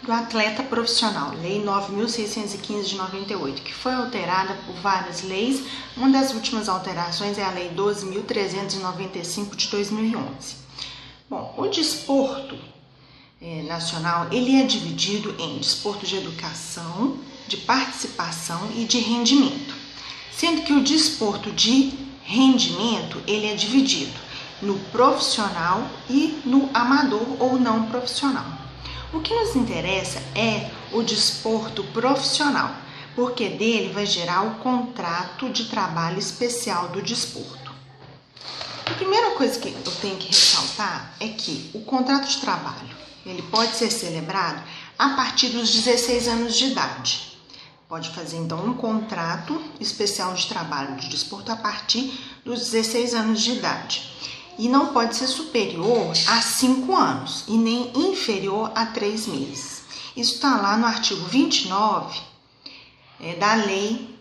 do atleta profissional, Lei 9.615 de 98, que foi alterada por várias leis. Uma das últimas alterações é a Lei 12.395 de 2011. Bom, o desporto nacional, ele é dividido em desporto de educação, de participação e de rendimento, sendo que o desporto de rendimento, ele é dividido no profissional e no amador ou não profissional. O que nos interessa é o desporto profissional, porque dele vai gerar o contrato de trabalho especial do desporto. A primeira coisa que eu tenho que ressaltar é que o contrato de trabalho, ele pode ser celebrado a partir dos 16 anos de idade. Pode fazer, então, um contrato especial de trabalho de desporto a partir dos 16 anos de idade. E não pode ser superior a 5 anos e nem inferior a 3 meses. Isso está lá no artigo 29 da Lei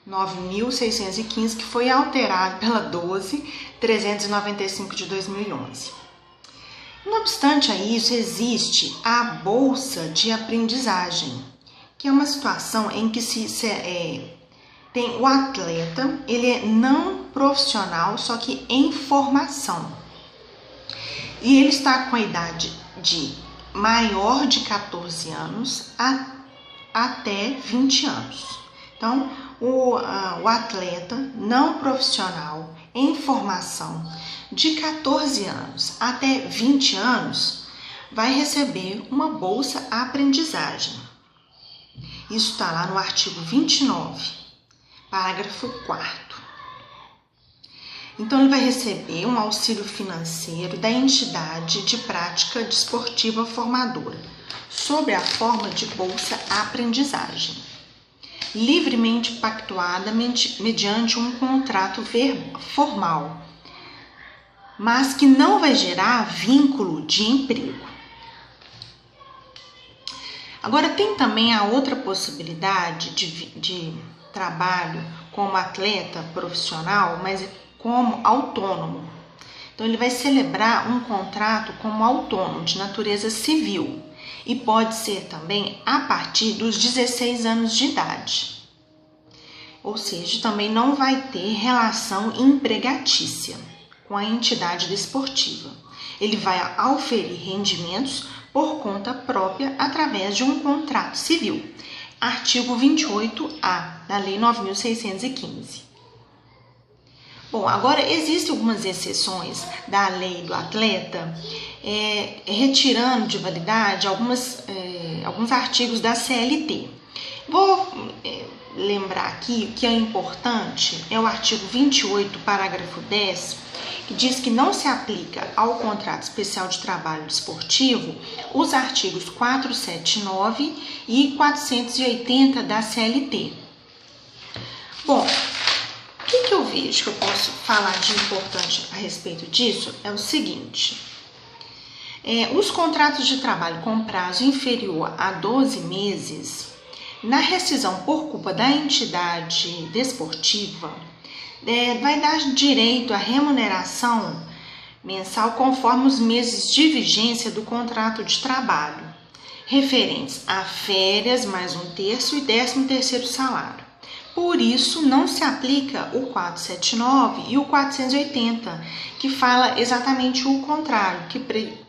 9.615, que foi alterado pela 12.395 de 2011. Não obstante a isso, existe a Bolsa de Aprendizagem, que é uma situação em que tem o atleta, ele é não profissional, só que em formação. E ele está com a idade de maior de 14 anos até 20 anos. Então, o atleta não profissional em formação de 14 anos até 20 anos vai receber uma bolsa aprendizagem. Isso está lá no artigo 29. Parágrafo 4º. Então, ele vai receber um auxílio financeiro da entidade de prática desportiva formadora, sob a forma de bolsa aprendizagem, livremente pactuada mediante um contrato formal, mas que não vai gerar vínculo de emprego. Agora, tem também a outra possibilidade de trabalho como atleta profissional, mas como autônomo. Então, ele vai celebrar um contrato como autônomo de natureza civil e pode ser também a partir dos 16 anos de idade. Ou seja, também não vai ter relação empregatícia com a entidade desportiva. Ele vai auferir rendimentos por conta própria através de um contrato civil. Artigo 28A da Lei 9.615. Bom, agora existem algumas exceções da lei do atleta, retirando de validade alguns artigos da CLT. Vou lembrar aqui que é importante, é o artigo 28, parágrafo 10, que diz que não se aplica ao contrato especial de trabalho desportivo os artigos 479 e 480 da CLT. Bom, o que eu vejo que eu posso falar de importante a respeito disso é o seguinte: os contratos de trabalho com prazo inferior a 12 meses, na rescisão por culpa da entidade desportiva, vai dar direito à remuneração mensal conforme os meses de vigência do contrato de trabalho, referentes a férias mais 1/3 e 13º salário. Por isso, não se aplica o 479 e o 480, que fala exatamente o contrário, que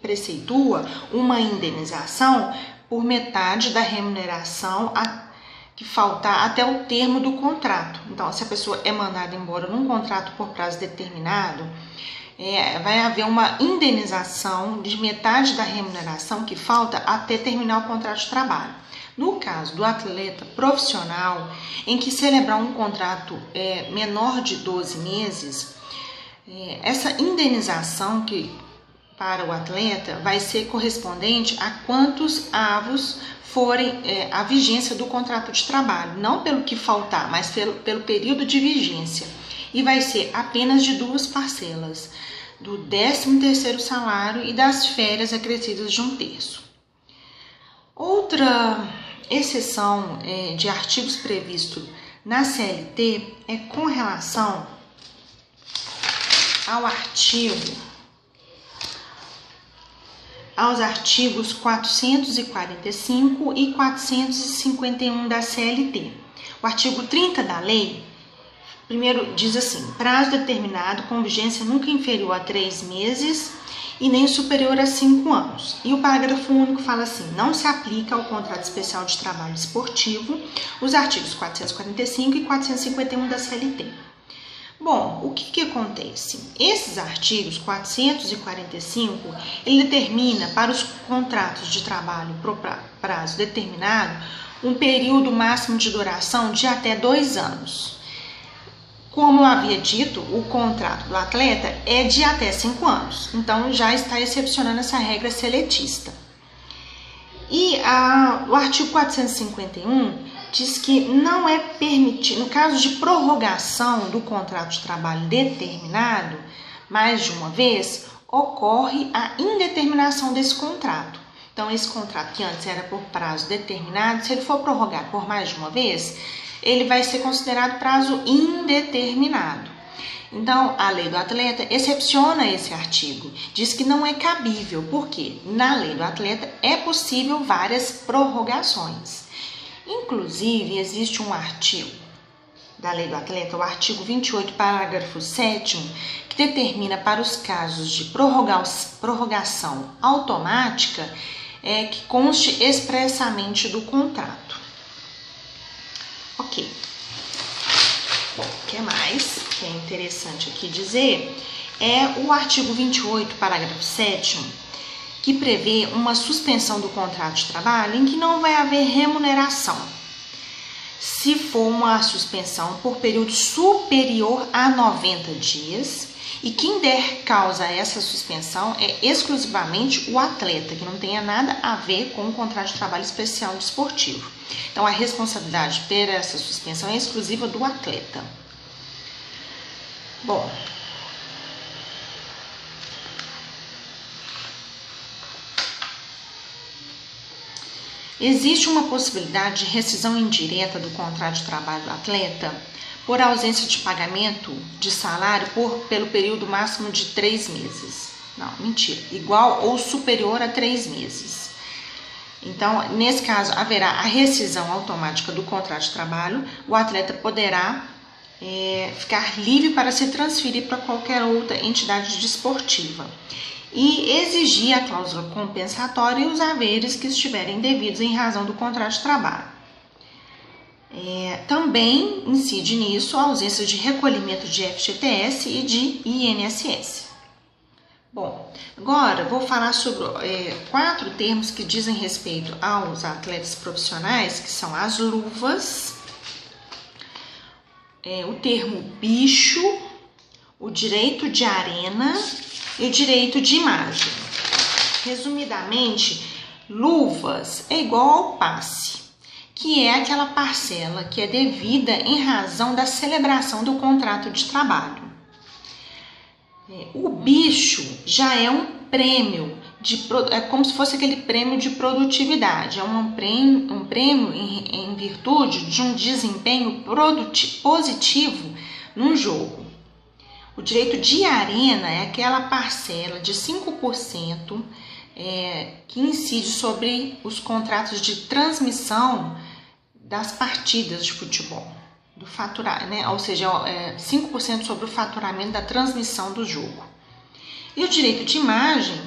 preceitua uma indenização por metade da remuneração que faltar até o termo do contrato. Então, se a pessoa é mandada embora num contrato por prazo determinado, vai haver uma indenização de metade da remuneração que falta até terminar o contrato de trabalho. No caso do atleta profissional, em que celebrar um contrato menor de 12 meses, essa indenização para o atleta vai ser correspondente a quantos avos forem a vigência do contrato de trabalho, não pelo que faltar, mas pelo período de vigência. E vai ser apenas de 2 parcelas, do 13º salário e das férias acrescidas de 1/3. Outra exceção de artigos previstos na CLT é com relação ao artigo aos artigos 445 e 451 da CLT. O artigo 30 da lei, primeiro diz assim: prazo determinado com vigência nunca inferior a 3 meses e nem superior a 5 anos. E o parágrafo único fala assim: não se aplica ao contrato especial de trabalho esportivo os artigos 445 e 451 da CLT. Bom, o que acontece? Esses artigos 445, ele determina para os contratos de trabalho por prazo determinado um período máximo de duração de até 2 anos. Como eu havia dito, o contrato do atleta é de até 5 anos, então já está excepcionando essa regra seletista. E o artigo 451 diz que não é permitido, no caso de prorrogação do contrato de trabalho determinado, mais de uma vez, ocorre a indeterminação desse contrato. Então, esse contrato que antes era por prazo determinado, se ele for prorrogar por mais de uma vez, ele vai ser considerado prazo indeterminado. Então, a lei do atleta excepciona esse artigo, diz que não é cabível, porque na lei do atleta é possível várias prorrogações. Inclusive, existe um artigo da lei do atleta, o artigo 28, parágrafo 7º, que determina para os casos de prorrogação automática que conste expressamente do contrato. Ok. Bom, o que mais que é interessante aqui dizer é o artigo 28, parágrafo 7º, que prevê uma suspensão do contrato de trabalho em que não vai haver remuneração, se for uma suspensão por período superior a 90 dias, e quem der causa a essa suspensão é exclusivamente o atleta, que não tenha nada a ver com o contrato de trabalho especial desportivo. Então, a responsabilidade por essa suspensão é exclusiva do atleta. Bom, existe uma possibilidade de rescisão indireta do contrato de trabalho do atleta por ausência de pagamento de salário pelo período máximo de 3 meses. Não, mentira. Igual ou superior a 3 meses. Então, nesse caso, haverá a rescisão automática do contrato de trabalho. O atleta poderá ficar livre para se transferir para qualquer outra entidade desportiva e exigir a cláusula compensatória e os haveres que estiverem devidos em razão do contrato de trabalho. Também incide nisso a ausência de recolhimento de FGTS e de INSS. Bom, agora vou falar sobre 4 termos que dizem respeito aos atletas profissionais, que são as luvas, o termo bicho, o direito de arena e o direito de imagem. Resumidamente, luvas é igual ao passe, que é aquela parcela que é devida em razão da celebração do contrato de trabalho. O bicho já é um prêmio, é como se fosse aquele prêmio de produtividade, é um prêmio em virtude de um desempenho positivo num jogo. O direito de arena é aquela parcela de 5% que incide sobre os contratos de transmissão das partidas de futebol, do faturar, ou seja, 5% sobre o faturamento da transmissão do jogo. E o direito de imagem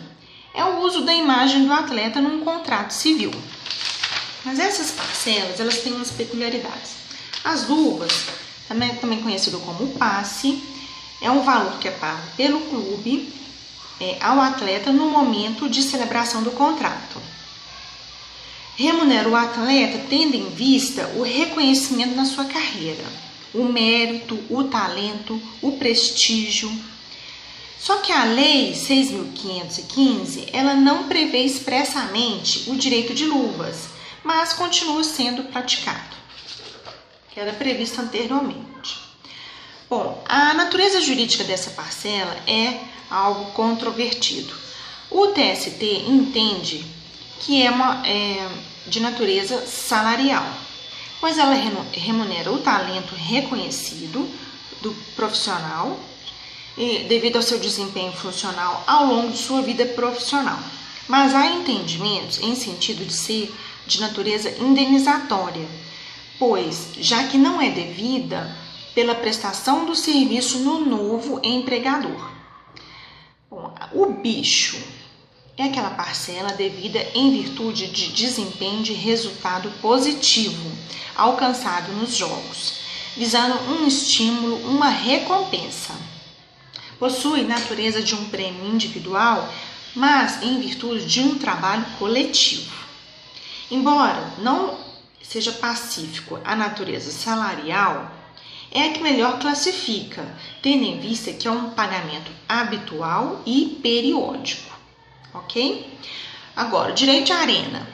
é o uso da imagem do atleta num contrato civil. Mas essas parcelas, elas têm umas peculiaridades. As luvas, também conhecido como passe, é um valor que é pago pelo clube ao atleta no momento de celebração do contrato. Remunera o atleta tendo em vista o reconhecimento na sua carreira, o mérito, o talento, o prestígio. Só que a Lei 6.515, ela não prevê expressamente o direito de luvas, mas continua sendo praticado, que era previsto anteriormente. Bom, a natureza jurídica dessa parcela é algo controvertido. O TST entende que é de natureza salarial, pois ela remunera o talento reconhecido do profissional devido ao seu desempenho funcional ao longo de sua vida profissional. mas há entendimentos em sentido de ser de natureza indenizatória, pois, já que não é devida pela prestação do serviço no novo empregador. Bom, o bicho é aquela parcela devida em virtude de desempenho de resultado positivo alcançado nos jogos, visando um estímulo, uma recompensa. Possui natureza de um prêmio individual, mas em virtude de um trabalho coletivo. Embora não seja pacífico a natureza salarial, é a que melhor classifica, tendo em vista que é um pagamento habitual e periódico, ok? Agora, o direito de arena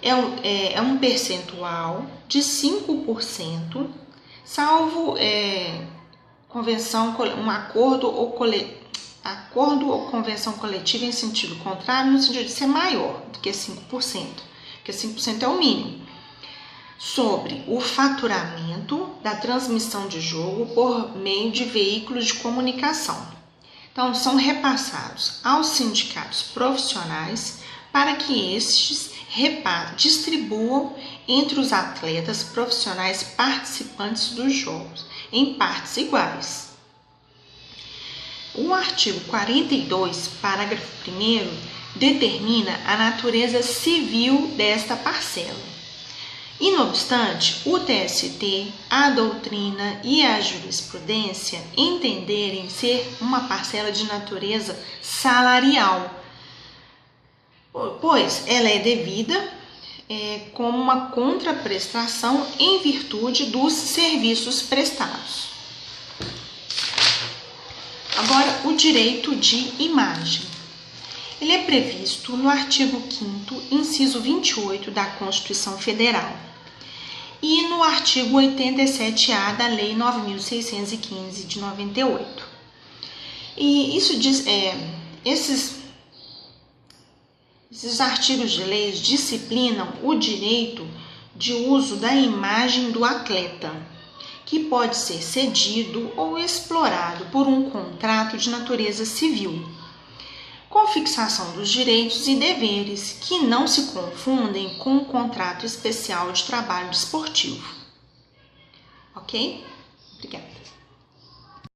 é um percentual de 5%, salvo um acordo ou convenção coletiva em sentido contrário, no sentido de ser maior do que 5%, porque 5% é o mínimo, sobre o faturamento da transmissão de jogo por meio de veículos de comunicação. Então, são repassados aos sindicatos profissionais para que estes distribuam entre os atletas profissionais participantes dos jogos, em partes iguais. O artigo 42, parágrafo 1º, determina a natureza civil desta parcela. E, não obstante, o TST, a doutrina e a jurisprudência entenderem ser uma parcela de natureza salarial, pois ela é devida como uma contraprestação em virtude dos serviços prestados. Agora, o direito de imagem. Ele é previsto no artigo 5º, inciso 28 da Constituição Federal e no artigo 87A da Lei 9.615 de 98. E isso diz, esses artigos de lei disciplinam o direito de uso da imagem do atleta, que pode ser cedido ou explorado por um contrato de natureza civil, com fixação dos direitos e deveres que não se confundem com o contrato especial de trabalho desportivo. Ok? Obrigada.